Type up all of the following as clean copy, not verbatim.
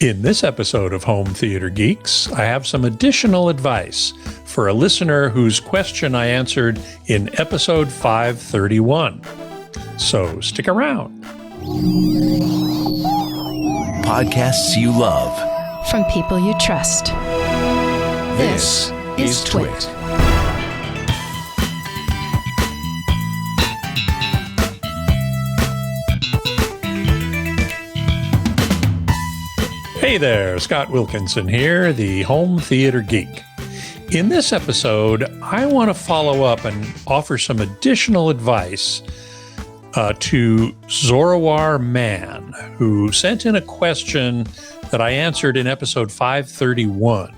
In this episode of Home Theater Geeks, I have some additional advice for a listener whose question I answered in episode 531. So stick around. Podcasts you love. From people you trust. This is TWiT. Hey there, Scott Wilkinson here, the Home Theater Geek. In this episode, I want to follow up and offer some additional advice to Zorowar Man, who sent in a question that I answered in episode 531.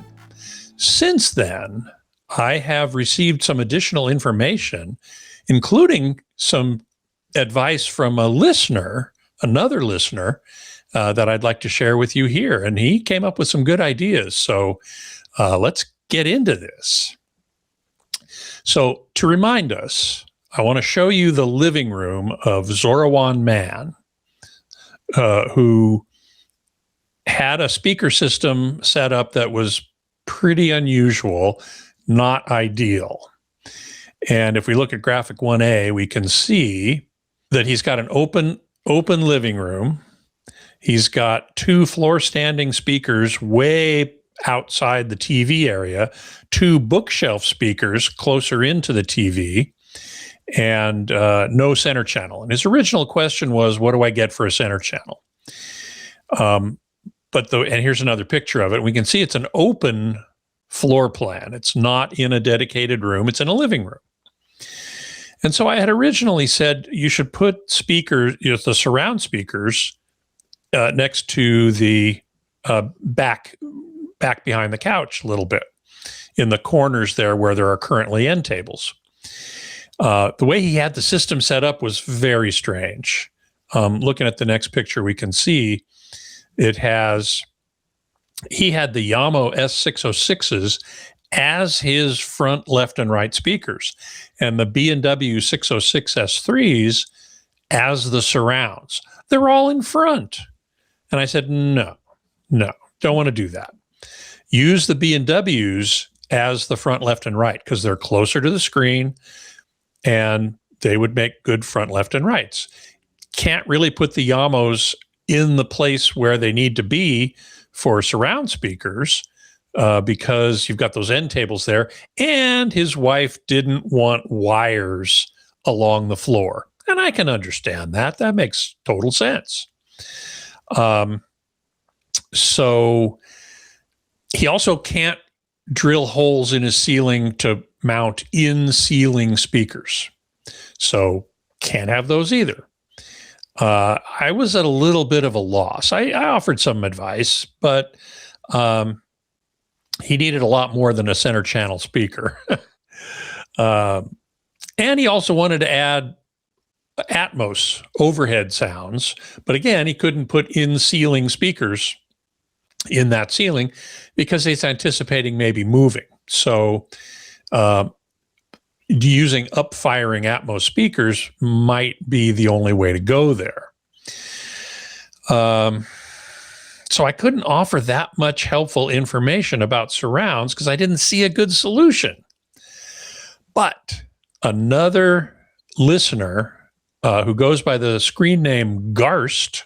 Since then, I have received some additional information, including some advice from a listener, another listener, that I'd like to share with you here. And he came up with some good ideas. So let's get into this. So to remind us, I want to show you the living room of Zorowar Man, who had a speaker system set up that was pretty unusual, not ideal. And if we look at graphic 1A, we can see that he's got an open living room. He's got two floor standing speakers way outside the TV area, two bookshelf speakers closer into the TV, and no center channel. And his original question was, what do I get for a center channel? And here's another picture of it. We can see it's an open floor plan. It's not in a dedicated room. It's in a living room. And so I had originally said you should put speakers, the surround speakers, next to the back behind the couch a little bit, in the corners there where there are currently end tables. The way he had the system set up was very strange. Looking at the next picture, we can see he had the Yamo S606s as his front left and right speakers, and the B&W 606 S3s as the surrounds. They're all in front. And I said, no, don't want to do that. Use the B&Ws as the front left and right because they're closer to the screen and they would make good front left and rights. Can't really put the Yamos in the place where they need to be for surround speakers because you've got those end tables there, and his wife didn't want wires along the floor. And I can understand that. That makes total sense. So he also can't drill holes in his ceiling to mount in-ceiling speakers. So can't have those either. I was at a little bit of a loss. I offered some advice, but he needed a lot more than a center channel speaker. And he also wanted to add Atmos overhead sounds, but again, he couldn't put in-ceiling speakers in that ceiling because he's anticipating maybe moving. So using up-firing Atmos speakers might be the only way to go there. So I couldn't offer that much helpful information about surrounds because I didn't see a good solution. But another listener who goes by the screen name Garst,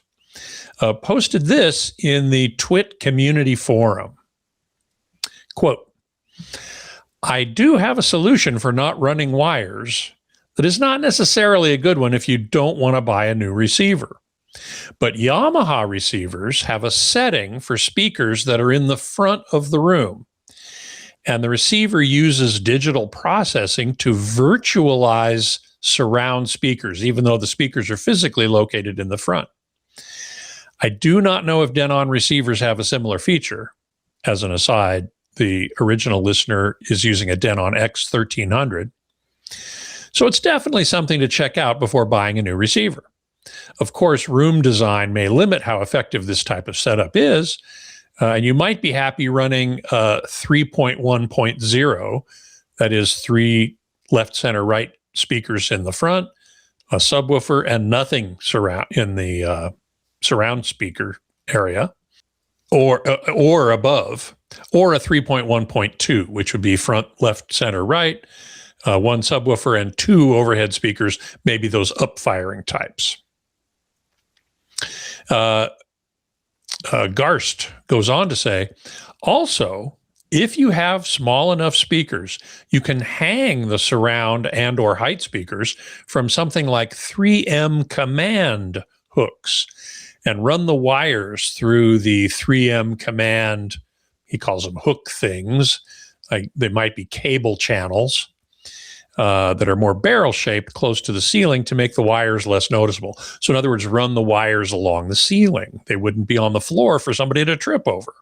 posted this in the TWiT community forum. Quote, I do have a solution for not running wires that is not necessarily a good one if you don't want to buy a new receiver. But Yamaha receivers have a setting for speakers that are in the front of the room. And the receiver uses digital processing to virtualize surround speakers, even though the speakers are physically located in the front. I do not know if Denon receivers have a similar feature. As an aside, the original listener is using a Denon X1300. So it's definitely something to check out before buying a new receiver. Of course, room design may limit how effective this type of setup is, and you might be happy running 3.1.0, that is 3 left, center, right speakers in the front, a subwoofer, and nothing in the surround speaker area. or above, or a 3.1.2, which would be front, left, center, right, one subwoofer and two overhead speakers, maybe those up-firing types. Garst goes on to say, also, if you have small enough speakers, you can hang the surround and or height speakers from something like 3M command hooks and run the wires through the 3M command, he calls them hook things. They might be cable channels that are more barrel-shaped close to the ceiling to make the wires less noticeable. So in other words, run the wires along the ceiling. They wouldn't be on the floor for somebody to trip over.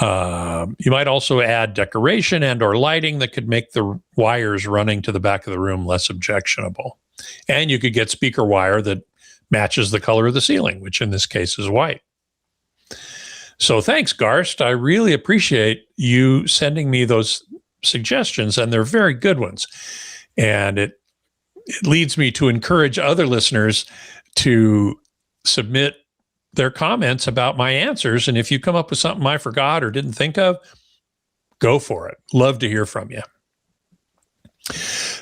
You might also add decoration and or lighting that could make the wires running to the back of the room less objectionable. And you could get speaker wire that matches the color of the ceiling, which in this case is white. So thanks, Garst. I really appreciate you sending me those suggestions, and they're very good ones. And it leads me to encourage other listeners to submit their comments about my answers. And if you come up with something I forgot or didn't think of, go for it. Love to hear from you.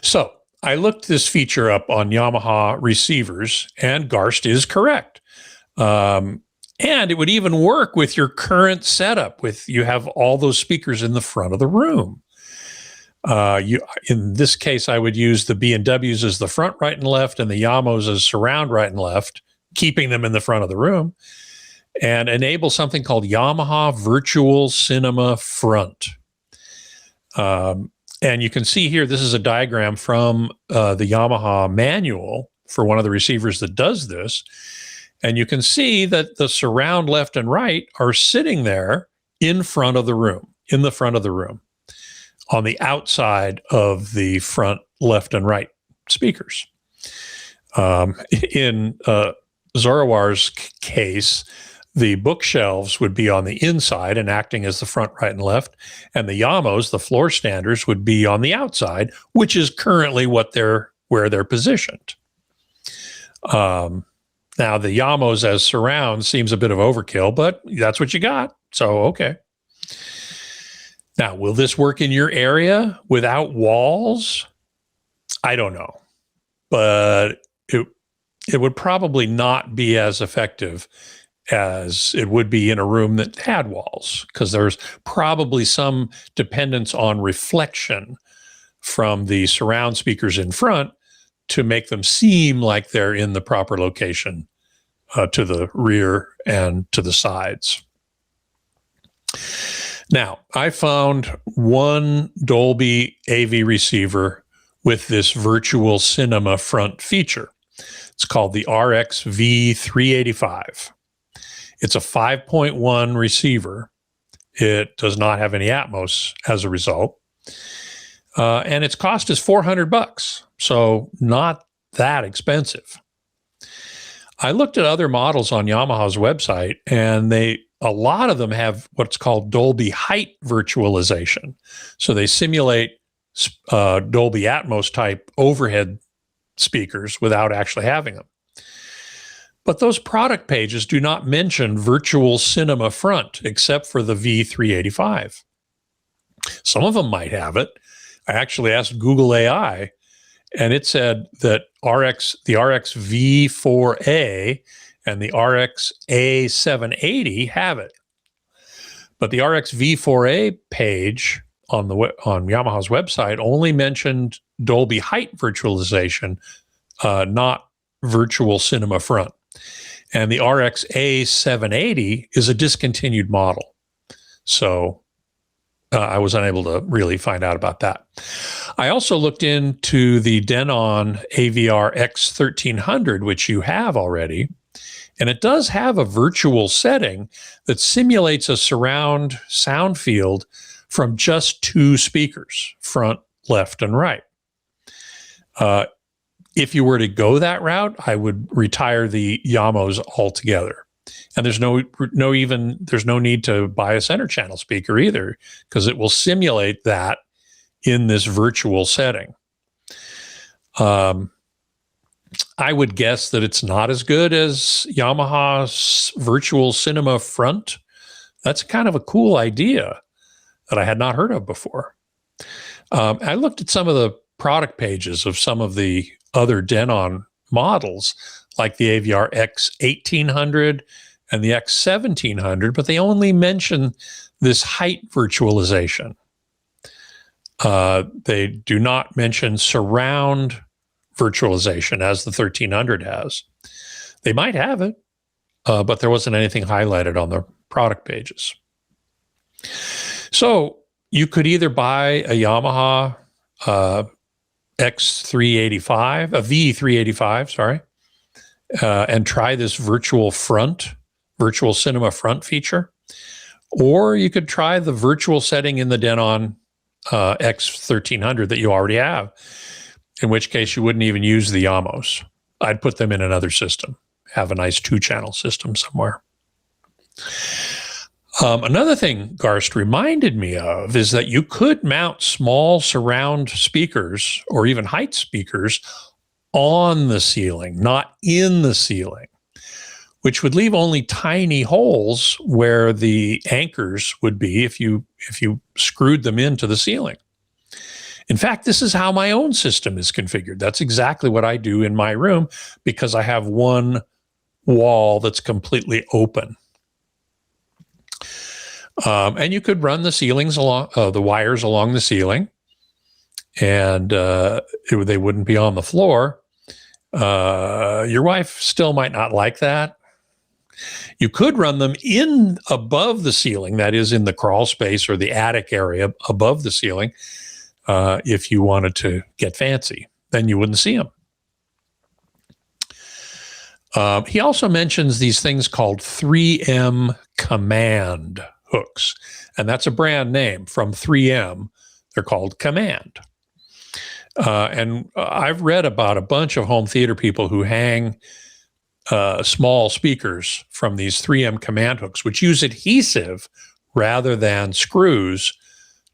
So I looked this feature up on Yamaha receivers, and Garst is correct. And it would even work with your current setup. You have all those speakers in the front of the room. In this case, I would use the B&Ws as the front, right, and left, and the Yamos as surround, right, and left, keeping them in the front of the room, and enable something called Yamaha Virtual Cinema Front. And you can see here, this is a diagram from the Yamaha manual for one of the receivers that does this. And you can see that the surround left and right are sitting there in front of the room, on the outside of the front left and right speakers. In Zoroar's case, the bookshelves would be on the inside and acting as the front, right, and left, and the Yamos, the floor standers, would be on the outside, which is currently where they're positioned. Now, the Yamos as surround seems a bit of overkill, but that's what you got, so okay. Now, will this work in your area without walls? I don't know, but it would probably not be as effective as it would be in a room that had walls, because there's probably some dependence on reflection from the surround speakers in front to make them seem like they're in the proper location to the rear and to the sides. Now, I found one Dolby AV receiver with this virtual cinema front feature. It's called the RX V385. It's a 5.1 receiver. It does not have any Atmos as a result. And its cost is $400, so not that expensive. I looked at other models on Yamaha's website, and a lot of them have what's called Dolby Height virtualization. So they simulate Dolby Atmos type overhead speakers without actually having them. But those product pages do not mention virtual cinema front except for the V385. Some of them might have it. I actually asked Google AI, and it said that the RX V4A and the RX A780 have it. But the RX V4A page on Yamaha's website only mentioned Dolby Height virtualization, not virtual cinema front. And the RX A780 is a discontinued model. So I was unable to really find out about that. I also looked into the Denon AVR X1300, which you have already, and it does have a virtual setting that simulates a surround sound field from just two speakers, front, left, and right. If you were to go that route, I would retire the Yamos altogether. And there's no need to buy a center channel speaker either, because it will simulate that in this virtual setting. I would guess that it's not as good as Yamaha's Virtual Cinema Front. That's kind of a cool idea that I had not heard of before. I looked at some of the product pages of some of the other Denon models, like the AVR X1800 and the X1700, but they only mention this height virtualization. They do not mention surround virtualization as the 1300 has. They might have it, but there wasn't anything highlighted on the product pages. So you could either buy a Yamaha X385, a V385, sorry, and try this virtual cinema front feature, or you could try the virtual setting in the Denon X1300 that you already have, in which case you wouldn't even use the Yamos. I'd put them in another system, have a nice 2-channel system somewhere. Another thing Garst reminded me of is that you could mount small surround speakers or even height speakers on the ceiling, not in the ceiling, which would leave only tiny holes where the anchors would be if you screwed them into the ceiling. In fact, this is how my own system is configured. That's exactly what I do in my room because I have one wall that's completely open. And you could run the ceilings along, the wires along the ceiling, and they wouldn't be on the floor. Your wife still might not like that. You could run them in above the ceiling, that is in the crawl space or the attic area above the ceiling, if you wanted to get fancy. Then you wouldn't see them. He also mentions these things called 3M Command hooks, and that's a brand name from 3M. They're called Command. And I've read about a bunch of home theater people who hang small speakers from these 3M Command hooks, which use adhesive rather than screws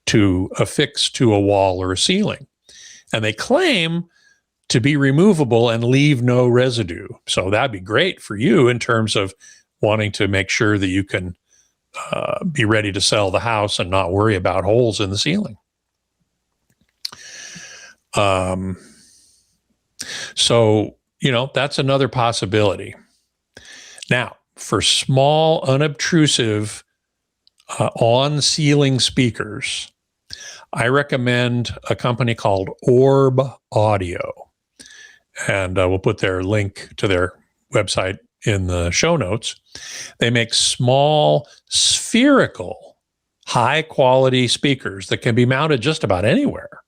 to affix to a wall or a ceiling. And they claim to be removable and leave no residue. So that'd be great for you in terms of wanting to make sure that you can be ready to sell the house and not worry about holes in the ceiling. So, that's another possibility. Now, for small, unobtrusive, on-ceiling speakers, I recommend a company called Orb Audio. And we'll put their link to their website in the show notes. They make small, spherical, high-quality speakers that can be mounted just about anywhere.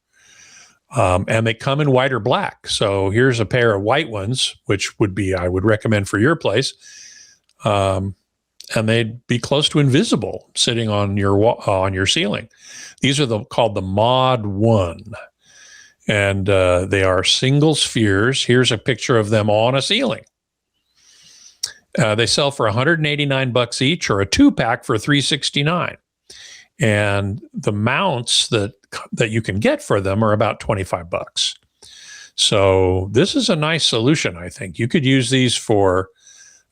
And they come in white or black. So here's a pair of white ones, which I would recommend for your place. And they'd be close to invisible sitting on your ceiling. These are called the Mod 1. And they are single spheres. Here's a picture of them on a ceiling. They sell for $189 each, or a 2-pack for $369. And the mounts that you can get for them are about $25. So this is a nice solution, I think. You could use these for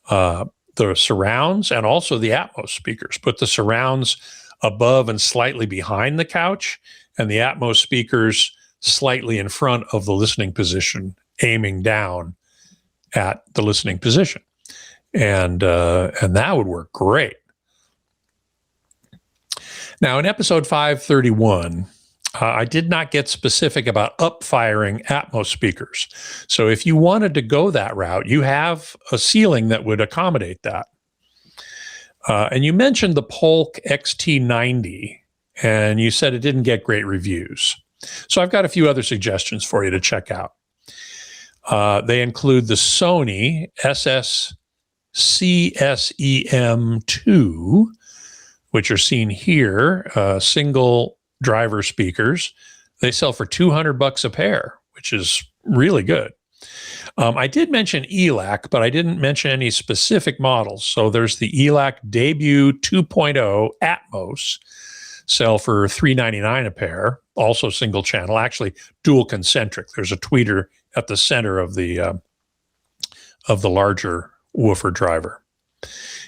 the surrounds and also the Atmos speakers. Put the surrounds above and slightly behind the couch, and the Atmos speakers slightly in front of the listening position, aiming down at the listening position. And that would work great. Now, in episode 531, I did not get specific about up-firing Atmos speakers. So if you wanted to go that route, you have a ceiling that would accommodate that. And you mentioned the Polk XT90, and you said it didn't get great reviews. So I've got a few other suggestions for you to check out. They include the Sony SSCSEM2, which are seen here, single driver speakers. They sell for $200 a pair, which is really good. I did mention ELAC, but I didn't mention any specific models. So there's the ELAC Debut 2.0 Atmos, sell for $399 a pair, also single channel, actually dual concentric. There's a tweeter at the center of the of the larger woofer driver.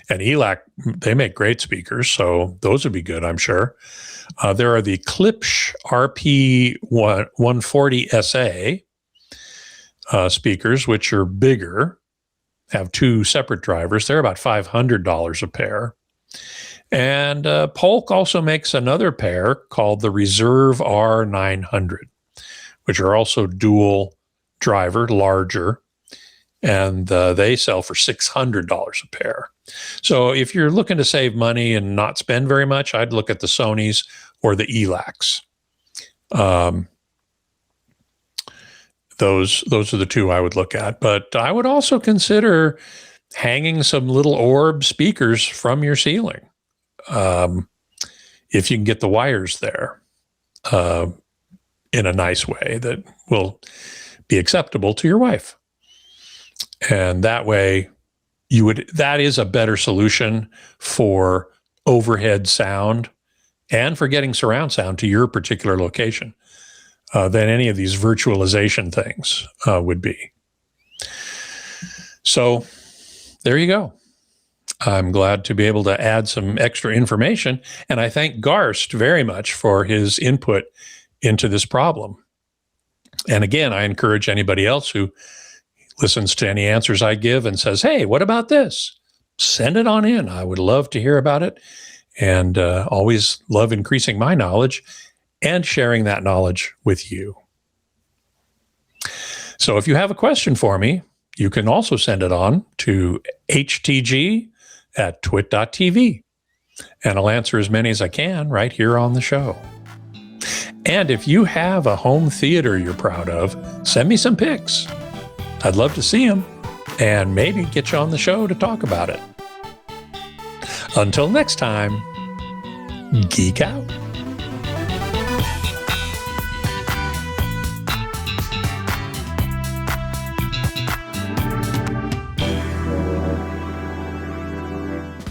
And ELAC, they make great speakers, so those would be good, I'm sure. There are the Klipsch RP140SA speakers, which are bigger, have two separate drivers. They're about $500 a pair. And Polk also makes another pair called the Reserve R900, which are also dual driver, larger, and they sell for $600 a pair. So if you're looking to save money and not spend very much, I'd look at the Sonys or the ELACs. Those are the two I would look at. But I would also consider hanging some little orb speakers from your ceiling, if you can get the wires there in a nice way that will be acceptable to your wife. And that way, that is a better solution for overhead sound and for getting surround sound to your particular location than any of these virtualization things would be. So there you go. I'm glad to be able to add some extra information, and I thank Garst very much for his input into this problem. And again, I encourage anybody else who listens to any answers I give and says, hey, what about this? Send it on in. I would love to hear about it, and always love increasing my knowledge and sharing that knowledge with you. So if you have a question for me, you can also send it on to htg@twit.tv, and I'll answer as many as I can right here on the show. And if you have a home theater you're proud of, send me some pics. I'd love to see them and maybe get you on the show to talk about it. Until next time, geek out.